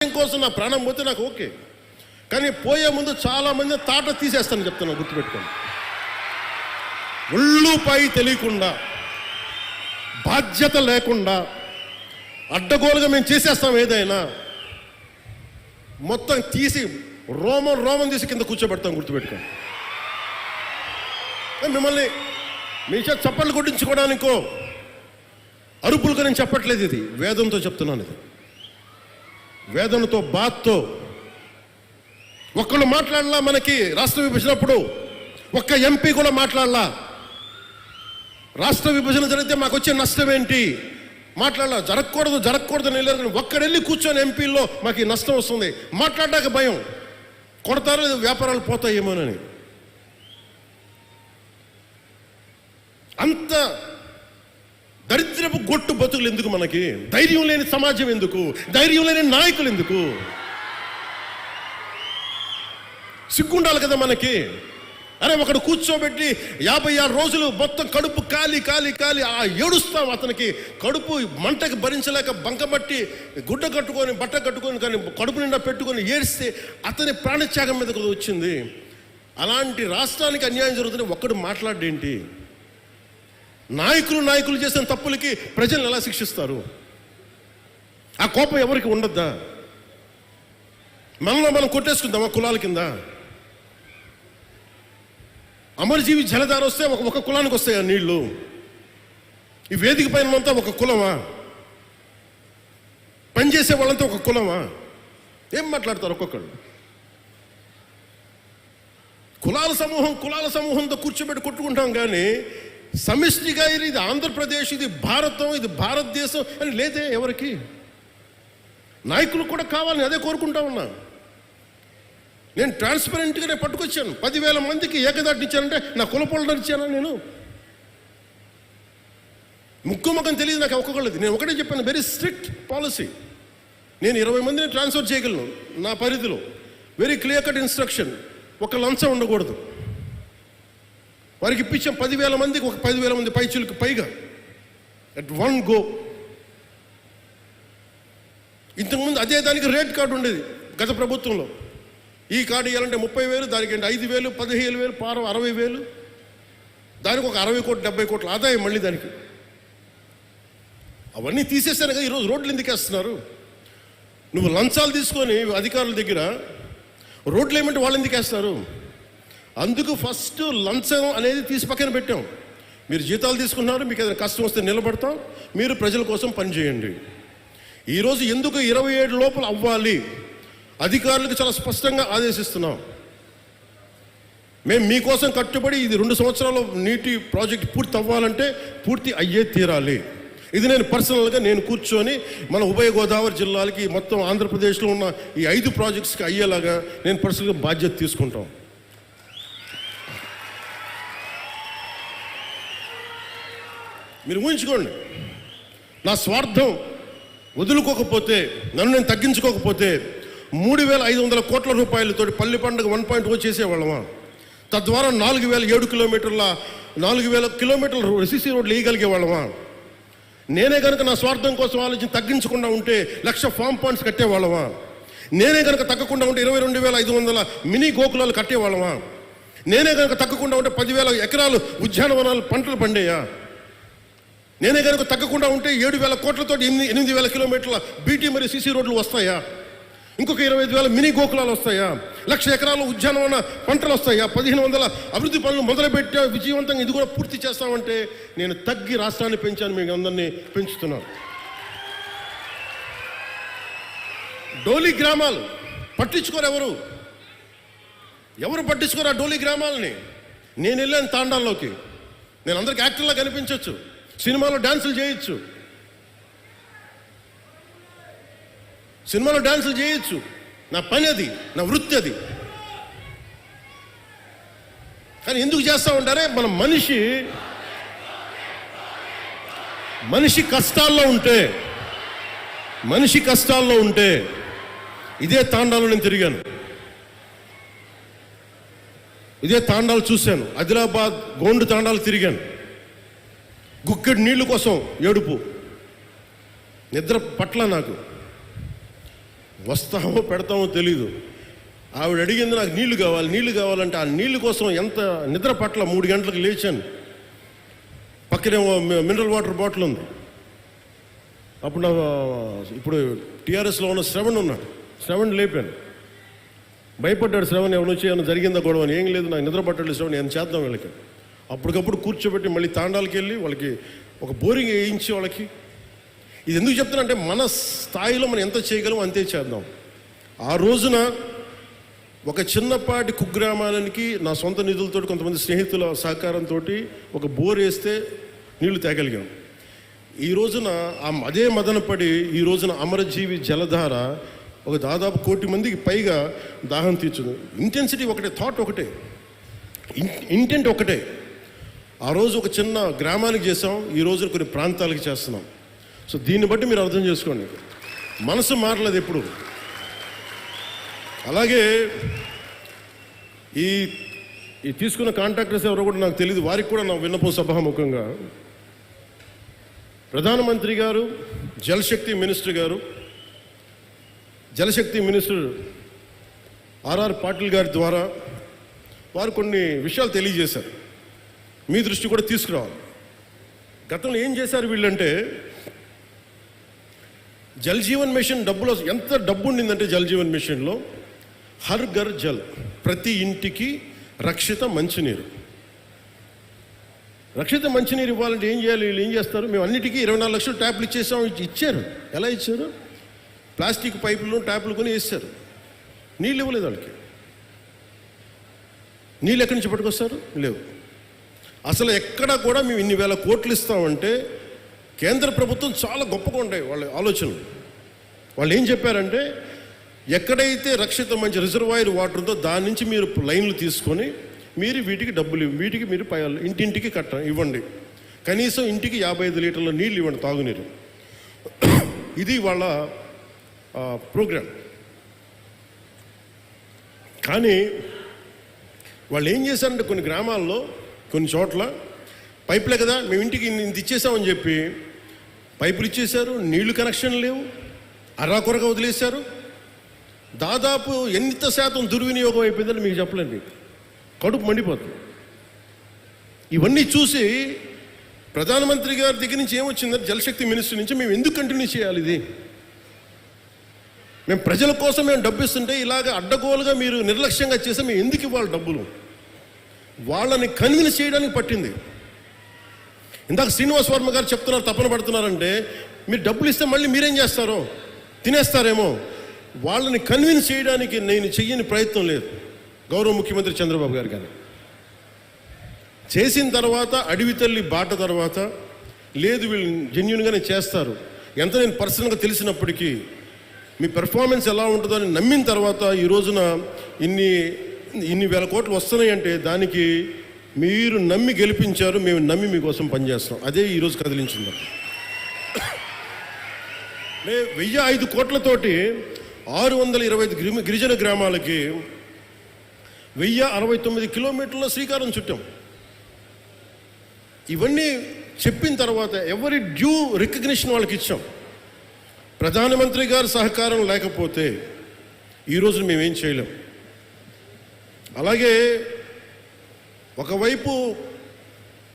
కోసం నా ప్రాణం పోతే నాకు ఓకే, కానీ పోయే ముందు చాలామంది తాట తీసేస్తాను చెప్తాను, గుర్తుపెట్టుకోండి. ఒళ్ళుపై తెలియకుండా, బాధ్యత లేకుండా, అడ్డగోలుగా మేము చేసేస్తాం ఏదైనా, మొత్తం తీసి రోమం తీసి కింద కూర్చోబెడతాం, గుర్తుపెట్టుకోండి. మిమ్మల్ని మీ చేత చప్పట్లు కొట్టించుకోవడానికో అరుపులుగా నేను చెప్పట్లేదు, ఇది వేదంతో చెప్తున్నాను. ఇది వేదనతో, బాధతో. ఒక్కళ్ళు మాట్లాడలా, మనకి రాష్ట్ర విభజనప్పుడు ఒక్క ఎంపీ కూడా మాట్లాడలా. రాష్ట్ర విభజన జరిగితే మాకు వచ్చే నష్టం ఏంటి మాట్లాడలా. జరగకూడదు నేను ఒక్కడెళ్ళి కూర్చొని ఎంపీల్లో మాకు ఈ నష్టం వస్తుంది మాట్లాడడానికి భయం, కొడతారో వ్యాపారాలు పోతాయేమోనని. అంత దరిద్రపు గొట్టు బతుకులు ఎందుకు మనకి? ధైర్యం లేని సమాజం ఎందుకు? ధైర్యం లేని నాయకులు ఎందుకు? సిగ్గుండాలి కదా మనకి. అరే ఒకడు కూర్చోబెట్టి 56 రోజులు మొత్తం కడుపు కాలి ఏడుస్తాం. అతనికి కడుపు మంటకి భరించలేక బంకబట్టి గుడ్డ కట్టుకొని బట్ట కట్టుకొని కానీ కడుపు నిండా పెట్టుకొని ఏడిస్తే అతని ప్రాణత్యాగం మీద వచ్చింది. అలాంటి రాష్ట్రానికి అన్యాయం జరుగుతుంది, ఒక్కడు మాట్లాడేంటి? నాయకులు చేసిన తప్పులకి ప్రజలను ఎలా శిక్షిస్తారు? ఆ కోపం ఎవరికి ఉండద్దా? మనలో మనం కొట్టేసుకుందామా కులాల కింద? అమరజీవి జలధార వస్తే ఒక కులానికి వస్తాయా నీళ్లు? ఈ వేదిక పైన అంతా ఒక కులమా? పనిచేసే వాళ్ళంతా ఒక కులమా? ఏం మాట్లాడతారు ఒక్కొక్కళ్ళు? కులాల సమూహంతో కూర్చోబెట్టి కొట్టుకుంటాం, కానీ సమిష్టిగా ఇది ఆంధ్రప్రదేశ్, ఇది భారతం, ఇది భారతదేశం అని లేదే ఎవరికి. నాయకులు కూడా కావాలని అదే కోరుకుంటా ఉన్నా. నేను ట్రాన్స్పరెంట్గానే పట్టుకొచ్చాను. 10,000 మందికి ఏకదాటిని ఇచ్చానంటే నా కులపోళ్ళని ఇచ్చానా? నేను ముఖం తెలియదు నాకు ఒక్కొక్కళ్ళది. నేను ఒకటే చెప్పాను, వెరీ స్ట్రిక్ట్ పాలసీ. నేను 20 మందిని ట్రాన్స్ఫర్ చేయగలను నా పరిధిలో. Very clear cut instruction. ఒక లంచం ఉండకూడదు. వారికి ఇప్పించాం 10,000 మందికి, ఒక 10,000 మంది పైచులకు పైగా అట్ వన్ గో. ఇంతకుముందు అదే దానికి రేట్ కార్డు ఉండేది గత ప్రభుత్వంలో. ఈ కార్డు ఇవ్వాలంటే 30,000, దానికి 5,000, 15,000, 60,000, దానికి ఒక 60 కోట్లు 70 కోట్ల ఆదాయం మళ్ళీ దానికి. అవన్నీ తీసేశారు కదా. ఈరోజు రోడ్లు ఎందుకు వేస్తున్నారు? నువ్వు లంచాలు తీసుకొని అధికారుల దగ్గర రోడ్లు ఏమంటే వాళ్ళు ఎందుకు వేస్తారు? అందుకు ఫస్ట్ లంచం అనేది తీసి పక్కన పెట్టాం. మీరు జీతాలు తీసుకున్నారు, మీకు ఏదైనా కష్టం వస్తే నిలబడతాం, మీరు ప్రజల కోసం పనిచేయండి. ఈరోజు ఎందుకు 27 లోపల అవ్వాలి అధికారులకు చాలా స్పష్టంగా ఆదేశిస్తున్నాం. మేము మీకోసం కట్టుబడి ఇది 2 సంవత్సరాలు నీటి ప్రాజెక్ట్ పూర్తి అవ్వాలంటే పూర్తి అయ్యే తీరాలి. ఇది నేను పర్సనల్గా నేను కూర్చొని మన ఉభయ గోదావరి జిల్లాలకి మొత్తం ఆంధ్రప్రదేశ్లో ఉన్న ఈ 5 ప్రాజెక్ట్స్కి అయ్యేలాగా నేను పర్సనల్గా బాధ్యత తీసుకుంటాం. మీరు ఊహించుకోండి, నా స్వార్థం వదులుకోకపోతే, నన్ను నేను తగ్గించుకోకపోతే 3,500 కోట్ల రూపాయలతో పల్లి పండుగ 1.0 చేసేవాళ్ళమా? తద్వారా 4,007 కిలోమీటర్ల 4,000 కిలోమీటర్ల ఎస్సీసీ రోడ్లు వేయగలిగే వాళ్ళమా? నేనే కనుక నా స్వార్థం కోసం ఆలోచన తగ్గించకుండా ఉంటే 1,00,000 ఫామ్ పాండ్స్ కట్టేవాళ్ళమా? నేనే కనుక తగ్గకుండా ఉంటే 22,500 మినీ గోకులాలు కట్టేవాళ్ళమా? నేనే కనుక తగ్గకుండా ఉంటే 10,000 ఎకరాలు ఉద్యానవనాలు పంటలు పండేయా? నేనే కనుక తగ్గకుండా ఉంటే 7,000 కోట్లతో 8,000 కిలోమీటర్ల బీటీ మరియు సీసీ రోడ్లు వస్తాయా? ఇంకొక 25,000 మినీ గోకులాలు వస్తాయా? 1,00,000 ఎకరాలు ఉద్యానవన పంటలు వస్తాయా? 1,500 అభివృద్ధి పనులు మొదలుపెట్టా విజయవంతంగా ఇది కూడా పూర్తి చేస్తామంటే నేను తగ్గి రాష్ట్రాన్ని పెంచాను, మీకు అందరినీ పెంచుతున్నాను. డోలీ గ్రామాలు పట్టించుకోరు ఎవరు పట్టించుకోరు ఆ డోలీ గ్రామాలని. నేను వెళ్ళాను తాండాల్లోకి. నేను అందరికి యాక్టర్లా కనిపించవచ్చు, సినిమాలో డాన్సులు చేయొచ్చు, నా పని అది, నా వృత్తి అది. కానీ ఎందుకు చేస్తా ఉంటారే? మన మనిషి కష్టాల్లో ఉంటే ఇదే తాండాలో నేను తిరిగాను, ఇదే తాండాలు చూశాను. ఆదిలాబాద్ గోండు తాండాలు తిరిగాను. గుక్కెడు నీళ్లు కోసం ఏడుపు, నిద్ర పట్ల నాకు. వస్తామో పెడతామో తెలీదు. ఆవిడ అడిగింది నాకు నీళ్లు కావాలంటే ఆ నీళ్ళు కోసం ఎంత నిద్ర పట్ల 3 గంటలకు లేచాను. పక్కనే మినరల్ వాటర్ బాటిల్ ఉంది. అప్పుడు ఇప్పుడు టీఆర్ఎస్లో ఉన్న శ్రవణ్ ఉన్నాడు. శ్రవణ్ లేపాను. భయపడ్డాడు శ్రవణ్, ఎవరు వచ్చి ఏమైనా జరిగిందా గొడవ అని. ఏం లేదు, నాకు నిద్ర పట్టాడు శ్రవణ్, ఏం చేద్దాం వీళ్ళకి. అప్పటికప్పుడు కూర్చోబెట్టి మళ్ళీ తాండాలకి వెళ్ళి వాళ్ళకి ఒక బోరింగ్ వేయించి వాళ్ళకి. ఇది ఎందుకు చెప్తానంటే మన స్థాయిలో మనం ఎంత చేయగలం అంతే చేద్దాం. ఆ రోజున ఒక చిన్నపాటి కుగ్రామానికి నా సొంత నిధులతో కొంతమంది స్నేహితుల సహకారంతో ఒక బోర్ వేస్తే నీళ్లు తేగలిగాం. ఈ రోజున అదే మదనపడి ఈ రోజున అమరజీవి జలధార ఒక దాదాపు 1 కోటి మందికి పైగా దాహం తీర్చుంది. ఇంటెన్సిటీ ఒకటే, థాట్ ఒకటే, ఇంటెంట్ ఒకటే. ఆ రోజు ఒక చిన్న గ్రామానికి చేసాం, ఈ రోజున కొన్ని ప్రాంతాలకు చేస్తున్నాం. సో దీన్ని బట్టి మీరు అర్థం చేసుకోండి, మనసు మారలేదు ఎప్పుడు. అలాగే ఈ తీసుకున్న కాంట్రాక్టర్స్ ఎవరో కూడా నాకు తెలియదు, వారికి కూడా నా విన్నపం సభాముఖంగా, ప్రధానమంత్రి గారు, జలశక్తి మినిస్టర్ ఆర్ఆర్ పాటిల్ గారి ద్వారా వారు కొన్ని విషయాలు తెలియజేశారు. మీ దృష్టి కూడా తీసుకురావాలి. గతంలో ఏం చేశారు వీళ్ళంటే, జల్ జీవన్ మిషన్ డబ్బులో ఎంత డబ్బు ఉండిందంటే, జల్ జీవన్ మిషన్లో హర్ ఘర్ జల్, ప్రతి ఇంటికి రక్షిత మంచినీరు. రక్షిత మంచినీరు ఇవ్వాలంటే ఏం చేయాలి? వీళ్ళు ఏం చేస్తారు, మేము అన్నిటికీ 24 లక్షలు ట్యాప్లు ఇచ్చేసాం. ఇచ్చారు. ఎలా ఇచ్చారు? ప్లాస్టిక్ పైపులు ట్యాప్లు కొని వేస్తారు. నీళ్ళు ఇవ్వలేదు వాళ్ళకి. నీళ్ళు ఎక్కడి నుంచి పట్టుకొస్తారు? లేవు. అసలు ఎక్కడ కూడా మేము ఇన్ని వేల కోట్లు ఇస్తామంటే, కేంద్ర ప్రభుత్వం చాలా గొప్పగా ఉంటాయి వాళ్ళ ఆలోచనలు. వాళ్ళు ఏం చెప్పారంటే, ఎక్కడైతే రక్షిత మంచి రిజర్వాయర్ వాటర్ ఉందో దాని నుంచి మీరు లైన్లు తీసుకొని మీరు వీటికి డబ్బులు వీటికి మీరు ఇంటింటికి ఇవ్వండి. కనీసం ఇంటికి 55 లీటర్ల నీళ్ళు ఇవ్వండి, తాగునీరు. ఇది వాళ్ళ ప్రోగ్రాం. కానీ వాళ్ళు ఏం చేశారంటే, కొన్ని గ్రామాల్లో కొన్ని చోట్ల పైపులే కదా మేము ఇంటికి ఇంత ఇచ్చేసామని చెప్పి పైపులు ఇచ్చేశారు, నీళ్లు కనెక్షన్ లేవు, అరాకొరగా వదిలేశారు. దాదాపు ఎంత శాతం దుర్వినియోగం అయిపోయిందని మీకు చెప్పలేండి, కడుపు మండిపోతుంది. ఇవన్నీ చూసి ప్రధానమంత్రి గారి దగ్గర నుంచి ఏమొచ్చిందంటే, జలశక్తి మినిస్టర్ నుంచి, మేము ఎందుకు కంటిన్యూ చేయాలి ఇది? మేము ప్రజల కోసం మేము డబ్బు ఇస్తుంటే ఇలాగ అడ్డగోలుగా మీరు నిర్లక్ష్యంగా చేస్తే మేము ఎందుకు ఇవ్వాలి డబ్బులు? వాళ్ళని కన్విన్స్ చేయడానికి పట్టింది. ఇందాక శ్రీనివాస్ వర్మ గారు చెప్తున్నారు, తపన పడుతున్నారంటే, మీరు డబ్బులు ఇస్తే మళ్ళీ మీరేం చేస్తారో, తినేస్తారేమో. వాళ్ళని కన్విన్స్ చేయడానికి నేను చెయ్యని ప్రయత్నం లేదు. గౌరవ ముఖ్యమంత్రి చంద్రబాబు గారు కానీ చేసిన తర్వాత, అడవి తల్లి బాట తర్వాత, లేదు వీళ్ళు జెన్యూన్గానే చేస్తారు, ఎంత నేను పర్సనల్గా తెలిసినప్పటికీ మీ పెర్ఫార్మెన్స్ ఎలా ఉంటుందో అని నమ్మిన తర్వాత ఈ రోజున ఇన్ని వేల కోట్లు వస్తున్నాయి అంటే, దానికి మీరు నమ్మి గెలిపించారు, మేము నమ్మి మీకోసం పనిచేస్తాం. అదే ఈరోజు కదిలించింది. 1005 కోట్లతోటి 625 గిరిజన గ్రామాలకి 1069 కిలోమీటర్ల శ్రీకారం చుట్టాం. ఇవన్నీ చెప్పిన తర్వాత ఎవరి డ్యూ రికగ్నిషన్ వాళ్ళకి ఇచ్చాం. ప్రధానమంత్రి గారి సహకారం లేకపోతే ఈరోజు మేమేం చేయలేం. అలాగే ఒకవైపు